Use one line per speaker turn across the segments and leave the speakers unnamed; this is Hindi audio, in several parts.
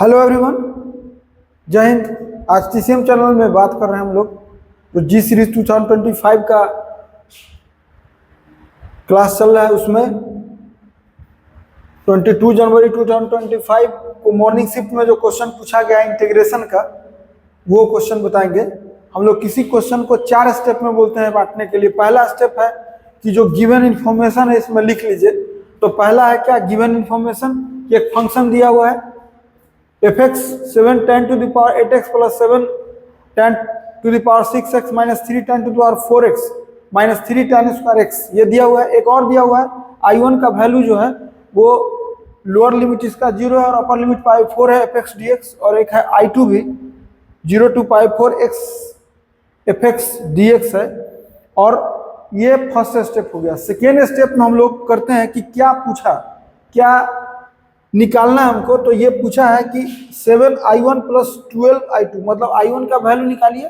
हेलो एवरीवन, जय हिंद। आज TCM चैनल में बात कर रहे हैं हम लोग जो जी सीरीज 2025 का क्लास चल रहा है। उसमें 22 जनवरी 2025 को मॉर्निंग शिफ्ट में जो क्वेश्चन पूछा गया इंटीग्रेशन का, वो क्वेश्चन बताएंगे हम लोग। किसी क्वेश्चन को 4 स्टेप में बोलते हैं बांटने के लिए। पहला स्टेप है कि जो गिवन इन्फॉर्मेशन है इसमें लिख लीजिए। तो पहला है क्या, गिवन इन्फॉर्मेशन। एक फंक्शन दिया हुआ है fx 7 tan to the power 8x plus 7 tan to the power 6x minus 3 tan to the power 4x minus 3 tan square x, ये दिया हुआ है। एक और दिया हुआ है I1 का वैल्यू जो है वो लोअर लिमिट इसका 0 है और अपर लिमिट पाई 4 है fx dx, और एक है I2 भी 0 to pi 4x fx dx है। और ये फर्स्ट स्टेप हो गया। सेकेंड स्टेप में हम लोग करते हैं कि क्या पूछा, क्या निकालना है हमको। तो ये पूछा है कि 7I1 प्लस 12I2, मतलब I1 का वैल्यू निकालिए,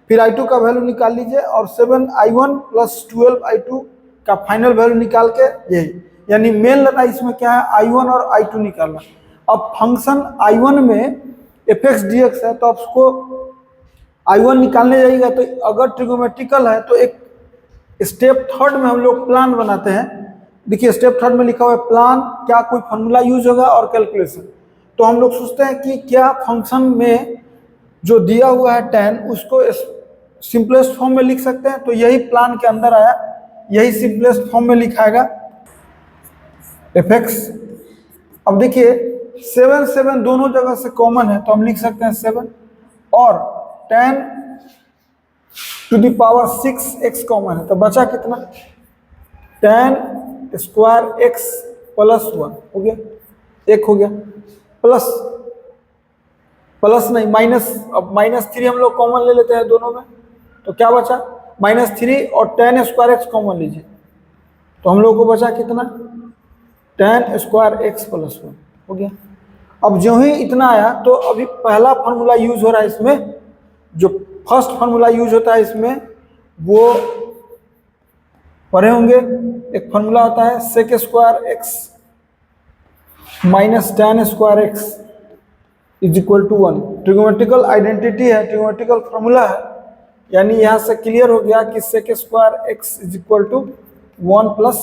फिर I2 का वैल्यू निकाल लीजिए, और 7I1 प्लस 12I2 का फाइनल वैल्यू निकाल के यही, यानी मेन लगा इसमें क्या है, I1 और I2 निकालना। अब फंक्शन I1 में fx dx है, तो आप उसको I1 निकालने जाइएगा। तो अगर ट्रिगोमेट्रिकल है तो एक स्टेप थर्ड में हम लोग प्लान बनाते हैं। देखिए स्टेप थर्ड में लिखा हुआ है प्लान, क्या कोई फॉर्मूला यूज होगा और कैलकुलेशन। तो हम लोग सोचते हैं कि क्या फंक्शन में जो दिया हुआ है tan, उसको सिंपलेस्ट फॉर्म में लिख सकते हैं। तो यही प्लान के अंदर आया, यही सिंपलेस्ट फॉर्म में लिखाएगा fx। अब देखिए 7 7 दोनों जगह से कॉमन है, तो हम लिख सकते हैं 7, और tan to the power 6x common है, तो बचा कितना, tan स्क्वायर x प्लस 1 हो गया, एक हो गया, प्लस प्लस नहीं माइनस। अब -3 हम लोग कॉमन ले लेते हैं दोनों में, तो क्या बचा -3, और tan स्क्वायर x कॉमन लीजिए, तो हम लोग को बचा कितना, tan स्क्वायर x प्लस 1 हो गया। अब जो ही इतना आया, तो अभी पहला फार्मूला यूज हो रहा है इसमें, जो फर्स्ट फार्मूला यूज होता है इसमें वो पढ़े होंगे। एक फार्मूला होता है sec square X minus tan square X is equal to 1। Trigonometrical identity है, ट्रिगोमेट्रिकल फार्मूला है, यानी यहाँ से क्लियर हो गया कि sec square X is equal to 1 plus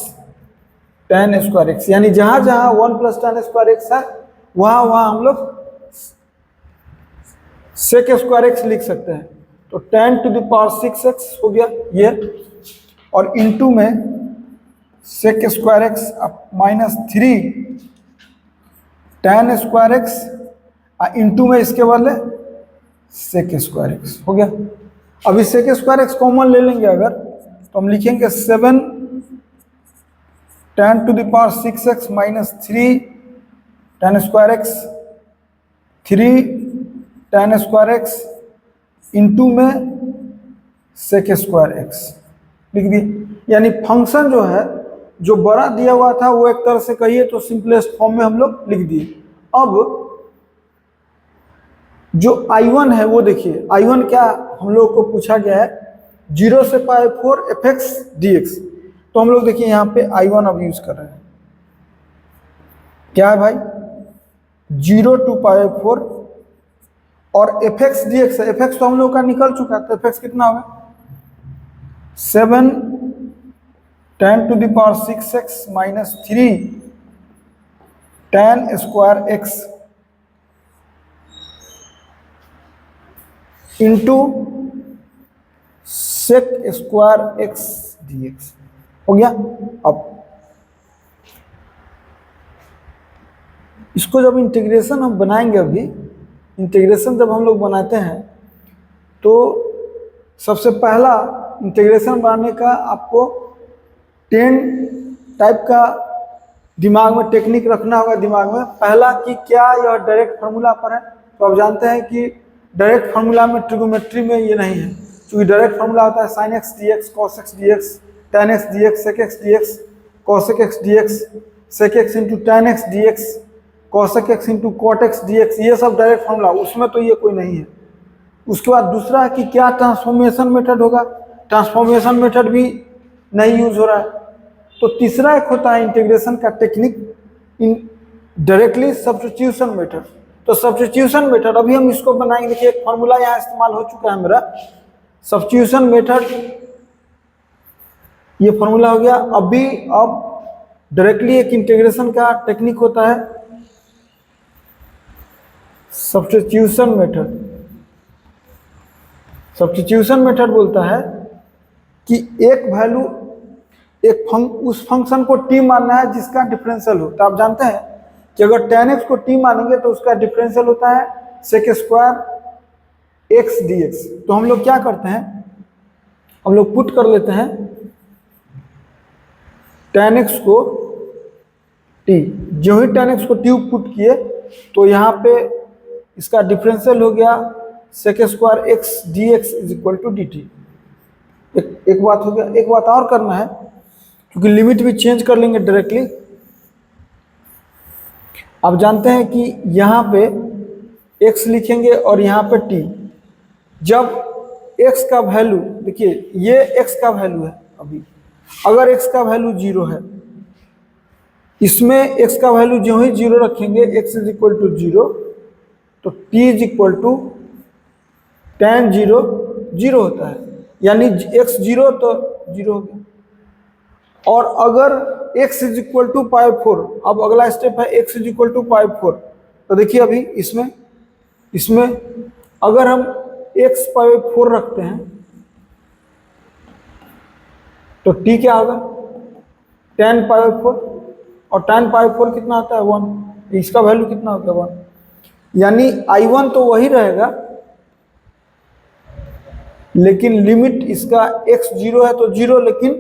tan square X. यानी जहाँ जहाँ 1 प्लस tan स्क्वायर एक्स है वहाँ वहाँ हम लोग सेक स्क्वायर एक्स लिख सकते हैं। तो tan to the power 6x हो गया ये, और इनटू में sec square X -3 tan square X, into में इसके बदले सेक स्क्वायर एक्स हो गया। अभी सेक स्क्वायर एक्स कॉमन ले लेंगे अगर, तो हम लिखेंगे 7 tan to the power 6x -3 tan square X, 3 tan square X, into में सेक स्क्वायर एक्स लिख दिए। यानी फंक्शन जो है, जो बड़ा दिया हुआ था वो एक तरह से कहिए तो सिंपलेस्ट फॉर्म में हम लोग लिख दिए। अब जो I1 है वो देखिए, I1 क्या हम लोग को पूछा गया है, 0 से पाई 4 fx dx। तो हम लोग देखिए यहाँ पे I1 अब यूज कर रहे हैं, क्या है भाई, 0 to पाई 4 और fx dx है। fx तो हम लोग का निकल चुका है, तो fx कितना होगा, 7 tan to the power 6x minus 3 tan square x into sec square x dx हो गया। अब इसको जब इंटीग्रेशन हम बनाएंगे, अभी इंटीग्रेशन जब हम लोग बनाते हैं तो सबसे पहला इंटीग्रेशन बनाने का आपको 10 टाइप का दिमाग में टेक्निक रखना होगा दिमाग में। पहला कि क्या यह डायरेक्ट फार्मूला पर है, तो आप जानते हैं कि डायरेक्ट फार्मूला में ट्रिगोमेट्री में ये नहीं है, क्योंकि डायरेक्ट फार्मूला होता है sin x dx cos x dx tan x dx sec x dx cos x dx sec x into tan x dx cos x into cot x dx, ये सब डायरेक्ट फार्मूला, उसमें तो ये कोई नहीं है। उसके बाद दूसरा है कि क्या ट्रांसफॉर्मेशन मेथड होगा, ट्रांसफॉर्मेशन मेथड भी नहीं यूज हो रहा है। तो तीसरा एक होता है इंटीग्रेशन का technique, in directly substitution method. तो सब्स्टिट्यूशन मेथड अभी हम इसको बनाएंगे। देखिए एक फॉर्मूला यहाँ इस्तेमाल हो चुका है मेरा, सब्स्टिट्यूशन मेथड, ये फॉर्मूला हो गया। अब डायरेक्टली एक इंटीग्रेशन का टेक्निक होता है सब्स्टिट्यूशन मेथड। सब्स्टिट्यूशन मेथड बोलता है कि एक वैल्यू उस फंक्शन को t मानना है जिसका डिफरेंशियल हो। तो आप जानते हैं कि अगर tan x को t मानेंगे तो उसका डिफरेंशियल होता है sec स्क्वायर x dx। तो हम लोग क्या करते हैं, हम लोग पुट कर लेते हैं tan x को t। जो ही tan x को t पुट किए तो यहाँ पे इसका डिफरेंशियल हो गया sec square x dx is equal to dt। एक बात हो गया। एक बात और करना है, क्योंकि लिमिट भी चेंज कर लेंगे डायरेक्टली। आप जानते हैं कि यहाँ पे x लिखेंगे और यहाँ पे t। जब x का वैल्यू, देखिए ये x का वैल्यू है, अभी अगर x का वैल्यू 0 है, इसमें x का वैल्यू जो ही 0 रखेंगे, x इज इक्वल टू 0, तो t is equal to tan 0 0 होता है, यानी x 0 तो 0 हो गया। और अगर x इज इक्वल टू π4, अब अगला स्टेप है x इज इक्वल टू π4। तो देखिए अभी इसमें अगर हम x π4 रखते हैं तो t क्या होगा, tan π4, और tan π4 कितना होता है 1, इसका वैल्यू कितना होता है 1, यानी I1 तो वही रहेगा, लेकिन लिमिट इसका x 0 है तो 0, लेकिन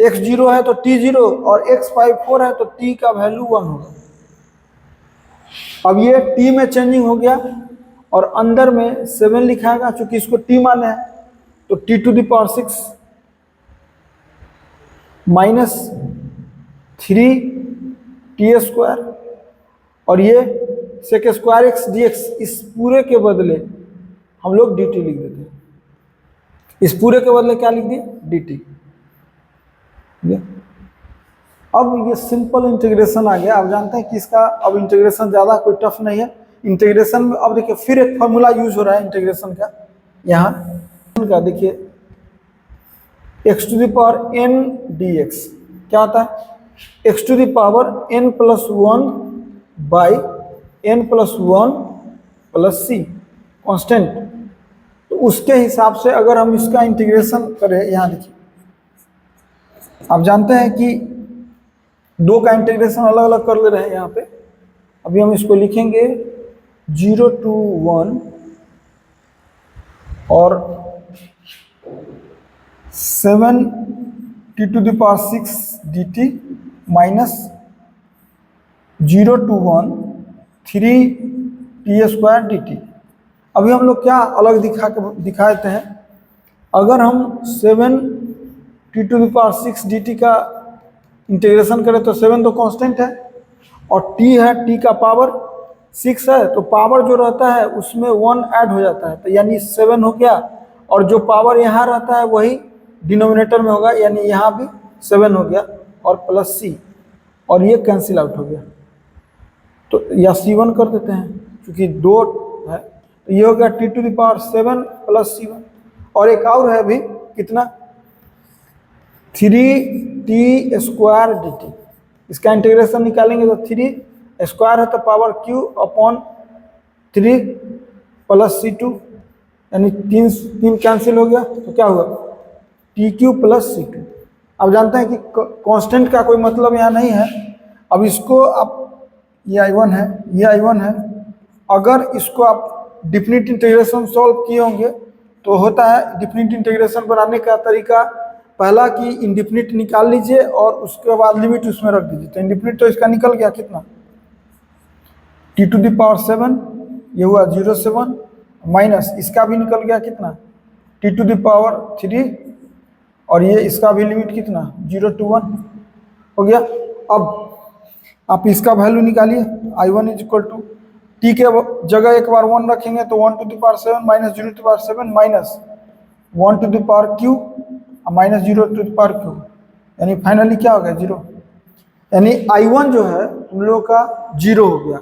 x 0 है तो t 0, और x π4 है तो t का वैल्यू 1 होगा। अब ये t में चेंजिंग हो गया और अंदर में 7 लिखाएगा, चूंकि इसको t माने है, तो t to the power 6 minus 3t square, और ये sec स्क्वायर x dx, इस पूरे के बदले हम लोग dt लिख देते हैं। इस पूरे के बदले क्या लिख दिए, dt। अब ये सिंपल इंटीग्रेशन आ गया। आप जानते हैं कि इसका अब इंटीग्रेशन ज़्यादा कोई टफ नहीं है। इंटीग्रेशन में अब देखिए फिर एक फॉर्मूला यूज हो रहा है इंटीग्रेशन का, यहाँ का देखिए x to the power n dx क्या होता है, x to the power n plus 1 by n plus 1 plus c constant. तो उसके हिसाब से अगर हम इसका इंटीग्रेशन करें, यहाँ देखिए आप जानते हैं कि दो का इंटीग्रेशन अलग अलग कर ले रहे हैं यहाँ पे। अभी हम इसको लिखेंगे 0 to 1 और 7t to the power 6 dt minus 0 to 1 3t square dt। अभी हम लोग क्या अलग दिखा देते हैं, अगर हम 7t to the power 6 dt का इंटीग्रेशन करें तो 7 तो कांस्टेंट है और t है, t का पावर 6 है, तो पावर जो रहता है उसमें 1 ऐड हो जाता है, तो यानी 7 हो गया, और जो पावर यहाँ रहता है वही डिनोमिनेटर में होगा, यानी यहाँ भी 7 हो गया और प्लस c, और ये कैंसिल आउट हो गया। तो या c1 कर देते हैं क्योंकि 2 है, तो ये हो गया t to the power 7 plus c1। और एक और है अभी कितना, 3t स्क्वायर dt, इसका इंटीग्रेशन निकालेंगे तो 3 स्क्वायर है तो power q upon 3 plus c2, यानी 3 कैंसिल हो गया, तो क्या हुआ tq प्लस c2। अब जानते हैं कि कांस्टेंट का कोई मतलब यहाँ नहीं है। अब इसको आप, ये I1 है, ये I1 है, अगर इसको आप डिफिनिट इंटीग्रेशन सॉल्व किए होंगे तो होता है डिफिनिट इंटीग्रेशन बनाने का तरीका, पहला कि इंडिफिनिट निकाल लीजिए और उसके बाद लिमिट उसमें रख दीजिए। तो इंडिफिनिट तो इसका निकल गया कितना, t टू द पावर 7, ये हुआ 0.7 माइनस इसका भी निकल गया कितना, t टू द पावर 3, और ये इसका भी लिमिट कितना 0 to 1 हो गया। अब आप इसका वैल्यू निकालिए, I1 is equal to t के जगह एक बार 1 रखेंगे तो 1 to the power 7 minus 0 to the power 7 minus 1 to the power q minus 0 to the power q, यानी फाइनली क्या हो गया 0, यानी I1 जो है हम लोगों का 0 हो गया।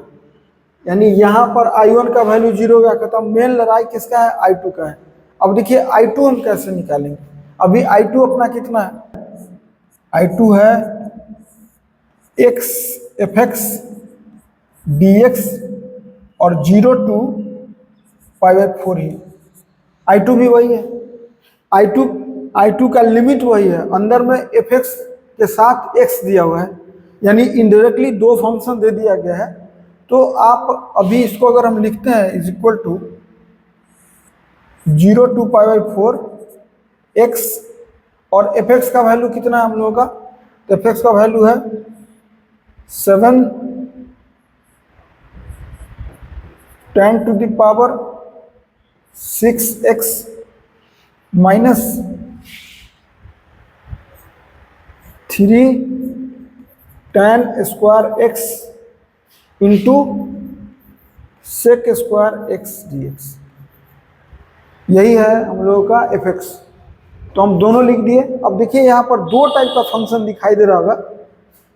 यानी यहाँ पर I1 का वैल्यू 0 गया खत्म। मेन लड़ाई किसका है? I2 का है। अब देखिए I2 हम कैसे निकालेंगे। अभी I2 अपना कितना है? I2 है x fx dx और 0 to π/4 ही। I2 भी वही है। I2 का लिमिट वही है, अंदर में fx के साथ x दिया हुआ है, यानी इनडायरेक्टली दो फंक्शन दे दिया गया है। तो आप अभी इसको अगर हम लिखते हैं is equal to 0 to π/4 x और fx का वैल्यू कितना है हम लोगों का? तो fx का वैल्यू है 7 10⁶x minus 3 tan² x into sec² x dx। यही है हम लोगों का fx। तो हम दोनों लिख दिए। अब देखिए यहाँ पर दो टाइप का फंक्शन दिखाई दे रहा होगा।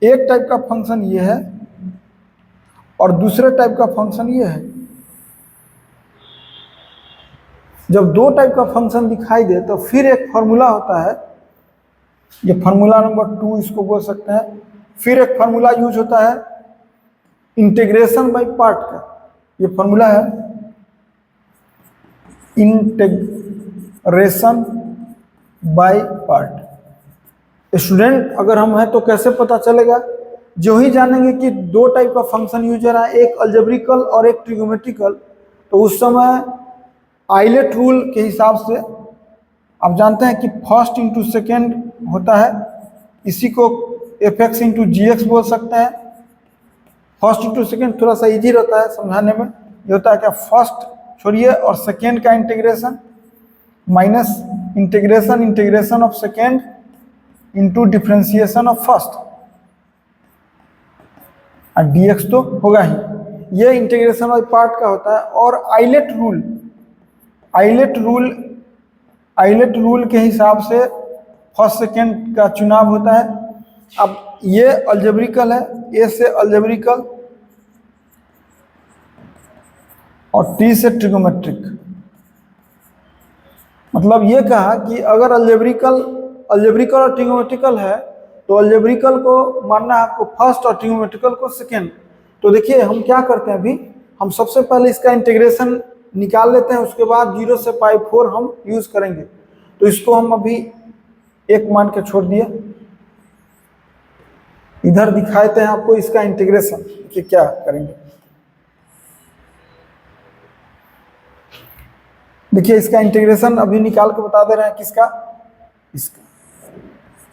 एक टाइप का फंक्शन ये है और दूसरे टाइप का फंक्शन ये है। जब दो टाइप का फंक्शन दिखाई दे तो फिर एक फार्मूला होता है, ये फार्मूला नंबर 2 इसको बोल सकते हैं। फिर एक फार्मूला यूज होता है इंटीग्रेशन बाय पार्ट का। ये फार्मूला है इंटीग्रेशन बाय पार्ट। स्टूडेंट अगर हम हैं तो कैसे पता चलेगा? जो ही जानेंगे कि दो टाइप का फंक्शन यूज हो रहा है, एक अलजेब्रिकल और एक ट्रिगोमेट्रिकल, तो उस समय आइलेट रूल के हिसाब से आप जानते हैं कि फर्स्ट इंटू सेकेंड होता है, इसी को fx इंटू gx बोल सकते हैं। फर्स्ट इंटू सेकेंड थोड़ा सा इजी रहता है समझाने में। ये होता है क्या? फर्स्ट छोड़िए और सेकेंड का integration minus integration of second into differentiation of first, और dx तो होगा ही। ये इंटीग्रेशन बाय पार्ट का होता है। और आइलेट रूल के हिसाब से फर्स्ट सेकेंड का चुनाव होता है। अब ये अलजेब्रिकल है, ए से अलजेब्रिकल और टी से ट्रिगोमेट्रिक। मतलब ये कहा कि अगर अलजेब्रिकल और ट्रिगोमेट्रिकल है तो अलजेब्रिकल को मानना है आपको फर्स्ट और ट्रिगोमेट्रिकल को सेकेंड। तो देखिए हम क्या करते हैं, अभी हम सबसे पहले इसका इंटीग्रेशन निकाल लेते हैं, उसके बाद 0 से π/4 हम यूज करेंगे। तो इसको हम अभी एक मान के छोड़ दिए। इधर दिखाते हैं आपको इसका इंटीग्रेशन कि क्या करेंगे। देखिए इसका इंटीग्रेशन अभी निकाल के बता दे रहे हैं किसका? इसका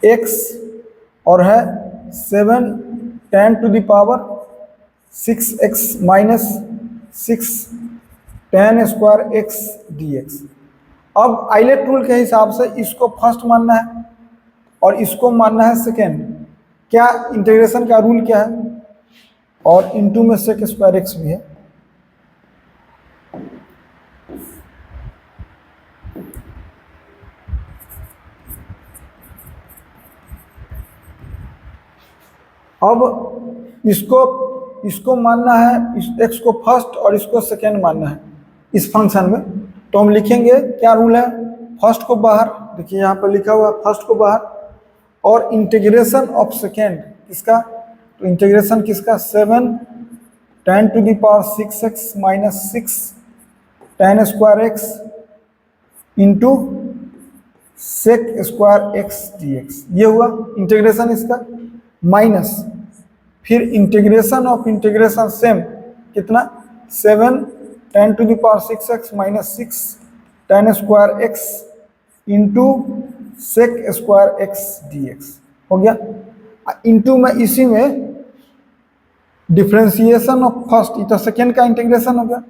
x और है 7 10⁶x minus 6 tan² x dx। अब आइलेट रूल के हिसाब से इसको फर्स्ट मानना है और इसको मानना है सेकेंड। क्या इंटीग्रेशन का रूल क्या है? और इंटू में sec² x भी है। अब इसको मानना है, इस x को फर्स्ट और इसको सेकेंड मानना है इस फंक्शन में। तो हम लिखेंगे क्या रूल है? फर्स्ट को बाहर, देखिए यहाँ पर लिखा हुआ है फर्स्ट को बाहर, और इंटीग्रेशन ऑफ सेकेंड किसका? तो इंटीग्रेशन किसका? 7 10⁶x minus 6 tan² x into sec² x dx। ये हुआ इंटीग्रेशन इसका। माइनस फिर इंटीग्रेशन ऑफ इंटीग्रेशन सेम कितना? 7 10⁶x minus 6 tan² x into sec² x dx हो गया। इंटू में इसी में डिफ्रेंसिएशन ऑफ फर्स्ट, तो सेकेंड का इंटीग्रेशन हो गया।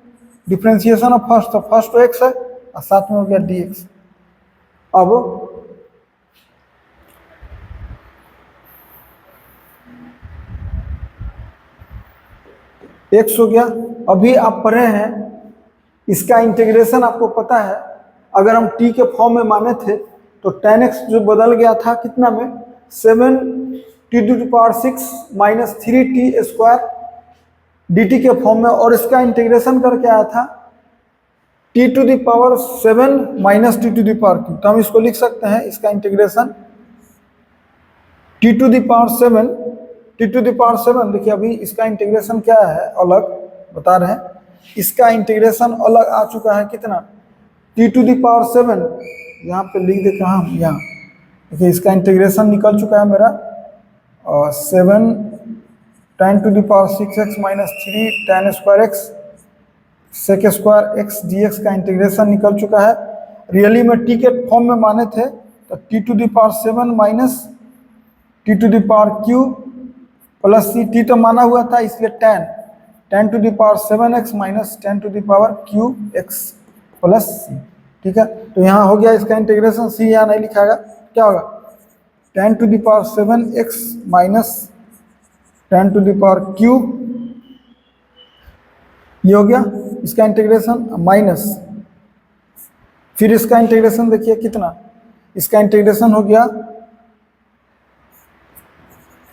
डिफ्रेंसिएशन ऑफ फर्स्ट, तो फर्स्ट तो x है और साथ में हो गया dx। अब x हो गया। अभी आप पढ़े हैं इसका इंटीग्रेशन आपको पता है, अगर हम t के फॉर्म में माने थे तो tan x जो बदल गया था कितना में? 7 t⁶ माइनस 3t² dt के फॉर्म में, और इसका इंटीग्रेशन करके आया था t to the power 7 minus T to the power q। तो हम इसको लिख सकते हैं, इसका integration t to the power 7, t to the power 7। देखिए अभी इसका इंटीग्रेशन क्या है, अलग बता रहे हैं, इसका इंटीग्रेशन अलग आ चुका है कितना, t टू द पावर 7, यहाँ पे लिख दे कहाँ हम, यहाँ देखिए इसका इंटीग्रेशन निकल चुका है मेरा 7 tan to the power 6x minus 3 tan square x sec square x dx का इंटीग्रेशन निकल चुका है। रियली में t के फॉर्म में माने थे तो t to the power 7 minus T to the power q plus c, t तो माना हुआ था इसलिए tan to the power 7x minus tan to the power qx plus c। ठीक है, तो यहाँ हो गया इसका इंटीग्रेशन, c यहाँ नहीं लिखाएगा, क्या होगा tan to the power 7x minus tan to the power q, ये हो गया इसका इंटीग्रेशन, माइनस फिर इसका इंटीग्रेशन देखिए कितना, इसका इंटीग्रेशन हो गया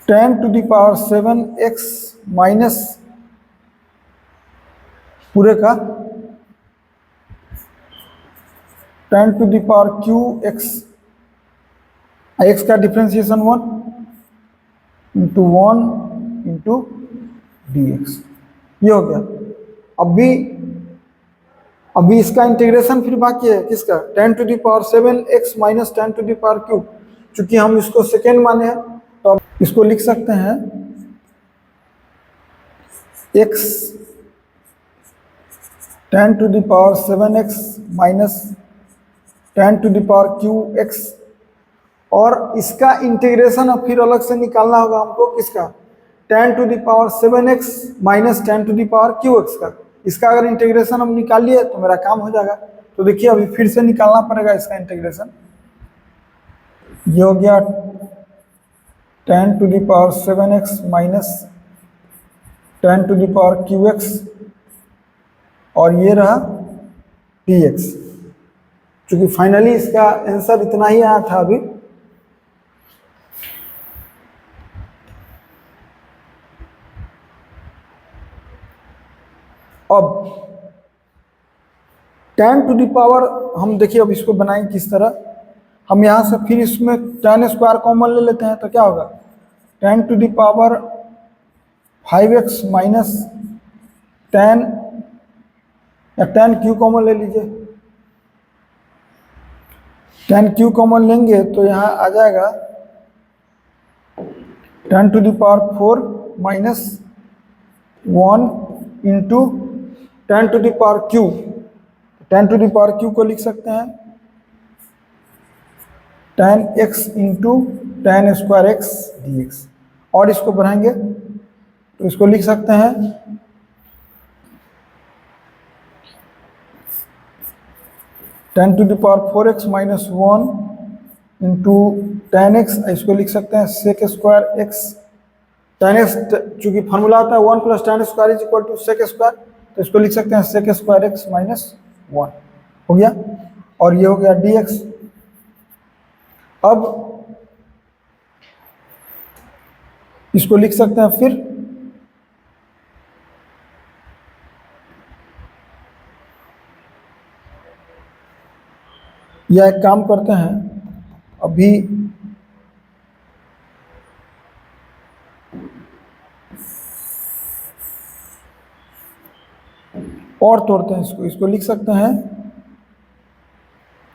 tan to the power 7x minus पूरे का tan to the power qx, x का डिफ्रेंसिएशन 1 इंटू 1 इंटू dx, ये हो गया। अभी इसका इंटीग्रेशन फिर बाकी है किसका, tan to the power 7x minus tan to the power q। चूंकि हम इसको सेकेंड माने हैं तो अब इसको लिख सकते हैं x tan to the power 7x minus tan to the power qx, और इसका इंटीग्रेशन अब फिर अलग से निकालना होगा हमको किसका, tan to the power 7x minus tan to the power qx का। इसका अगर इंटीग्रेशन हम निकाल लिए तो मेरा काम हो जाएगा। तो देखिए अभी फिर से निकालना पड़ेगा इसका इंटीग्रेशन, ये हो गया tan to the power 7x minus tan to the power qx, और ये रहा dx। क्योंकि फाइनली इसका आंसर इतना ही आया था अभी। अब tan टू द पावर हम देखिए अब इसको बनाएंगे किस तरह, हम यहाँ से फिर इसमें tan स्क्वायर कॉमन ले लेते हैं तो क्या होगा, tan to the power 5x minus tan, या tan q कॉमन ले लीजिए, tan q कॉमन लेंगे तो यहाँ आ जाएगा tan to the power 4 minus 1 into tan to the power q, tan to the power q को लिख सकते हैं tan x into tan square x dx, और इसको बढ़ाएंगे तो इसको लिख सकते हैं tan to the power 4x minus 1 into tan x, इसको लिख सकते हैं sec square x, tan x चूंकि फॉर्मूला आता है 1 plus tan square is equal to sec square, तो इसको लिख सकते हैं सेक स्क्वायर x माइनस 1 हो गया, और ये हो गया dx। अब इसको लिख सकते हैं फिर या एक काम करते हैं अभी और तोड़ते हैं इसको लिख सकते हैं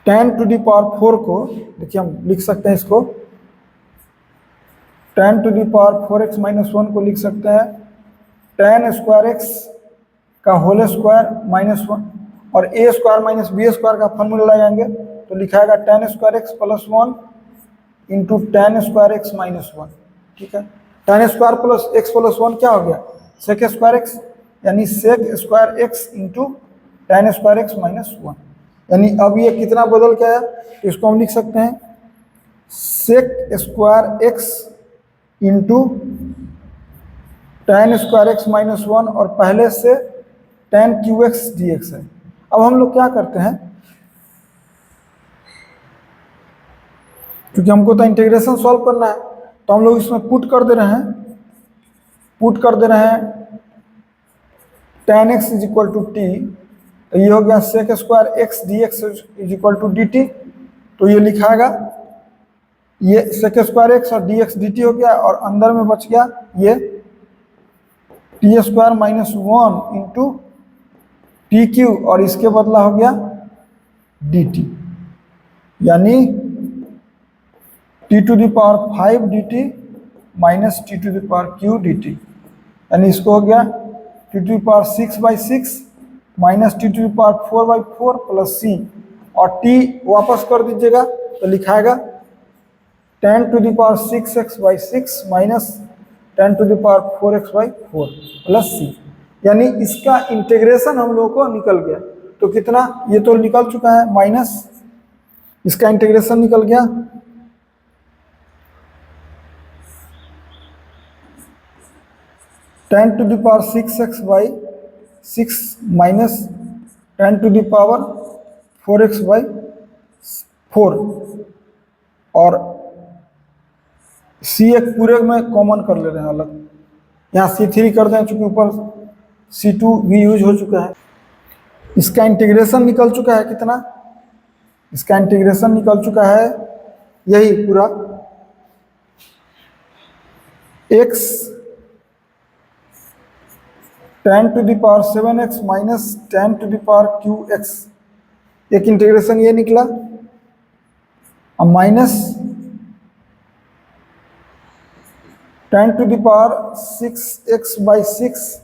tan टू द पावर 4 को, देखिए हम लिख सकते हैं इसको tan to the power 4x minus 1 को लिख सकते हैं tan स्क्वायर x का होल स्क्वायर माइनस 1, और a square minus B square का फॉर्मूला लगाएंगे तो लिखाएगा tan square x plus 1 into tan square x minus 1। ठीक है, tan square plus x plus 1 क्या हो गया, सेक स्क्वायर x, यानी sec square x into tan square x minus 1, यानी अब ये कितना बदल के आया, तो इसको हम लिख सकते हैं sec square x into tan square x minus 1, और पहले से tan qx dx है। अब हम लोग क्या करते हैं, क्योंकि हमको तो इंटीग्रेशन सॉल्व करना है तो हम लोग इसमें पुट कर दे रहे हैं tan x is equal to T, तो ये हो गया sec square X D X is equal to D T. तो ये लिखाएगा, ये सेक स्क्वायर एक्स और डी एक्स डी टी हो गया, और अंदर में बच गया ये T square minus 1 into T Q, और इसके बदला हो गया डी टी, यानी T to the power 5 D T minus T to the power Q D T, यानी इसको हो गया T to the power 6/6 minus T to the power 4/4 plus C, और टी वापस कर दीजिएगा तो लिखाएगा 10 to the power 6x/6 minus 10 to the power 4x/4 plus C, यानी इसका इंटीग्रेशन हम लोगों को निकल गया। तो कितना, ये तो निकल चुका है, माइनस इसका इंटीग्रेशन निकल गया 10 to the power 6x/6 minus 10 to the power 4x/4, और सी एक पूरे में कॉमन कर ले रहे हैं अलग, यहाँ C3 कर दें चूंकि ऊपर C2 भी यूज हो चुका है। इसका इंटीग्रेशन निकल चुका है कितना, इसका इंटीग्रेशन निकल चुका है यही पूरा x 10 to the power 7x minus 10 to the power qx, एक इंटीग्रेशन ये निकला, और minus 10 to the power 6x/6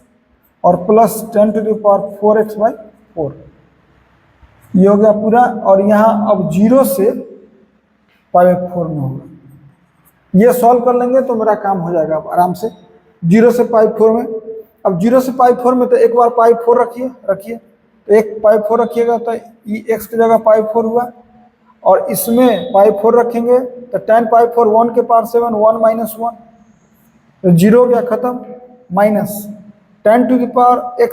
और plus 10 to the power 4x/4, ये हो गया पूरा। और यहाँ अब 0 से π/4 में होगा, ये सॉल्व कर लेंगे तो मेरा काम हो जाएगा अब आराम से। 0 से π/4 में, अब 0 से π/4 में तो एक बार π/4 रखिए, तो एक π/4 रखिएगा तो x की जगह π/4 हुआ, और इसमें π/4 रखेंगे तो 10 π/4 1 के पावर 7 1 माइनस 1, तो 0 हो गया खत्म, minus 10 to the power x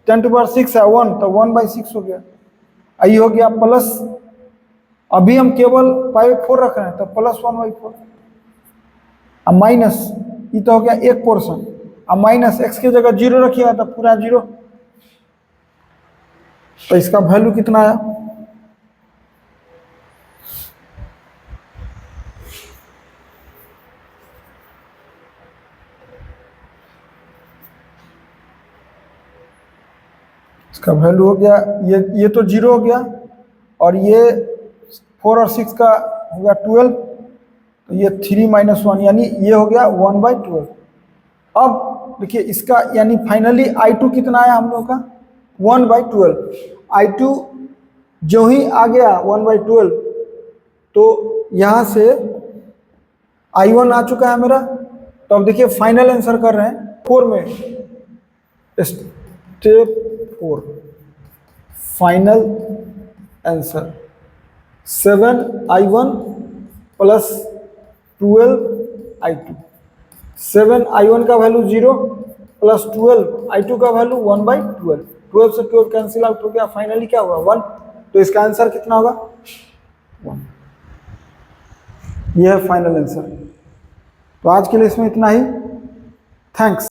10 to power 6 है 1, तो 1/6 हो गया, आई हो गया प्लस, अभी हम केवल π/4 रख रहे हैं तो प्लस 1/4, अब माइनस, ये तो हो गया एक पोर्शन, अब माइनस x की जगह 0 रखिएगा तो पूरा 0, तो इसका वैल्यू कितना आया, इसका वैल्यू हो गया ये तो 0 हो गया, और ये 4 और 6 का हो गया 12, तो ये 3 - 1 यानी ये हो गया 1/12। अब देखिए इसका यानी फाइनली I2 कितना आया हम लोग का 1/12। I2 जो ही आ गया 1/12, तो यहाँ से I1 आ चुका है मेरा। तो अब देखिए फाइनल आंसर कर रहे हैं 4 में, step 4 final answer 7I1 plus 12I2। 7I1 का वैल्यू 0 प्लस 12I2 का वैल्यू 1/12। 12 से 12 कैंसिल आउट हो गया, फाइनली क्या हुआ 1। तो इसका आंसर कितना होगा 1। यह है फाइनल आंसर। तो आज के लिए इसमें इतना ही, थैंक्स।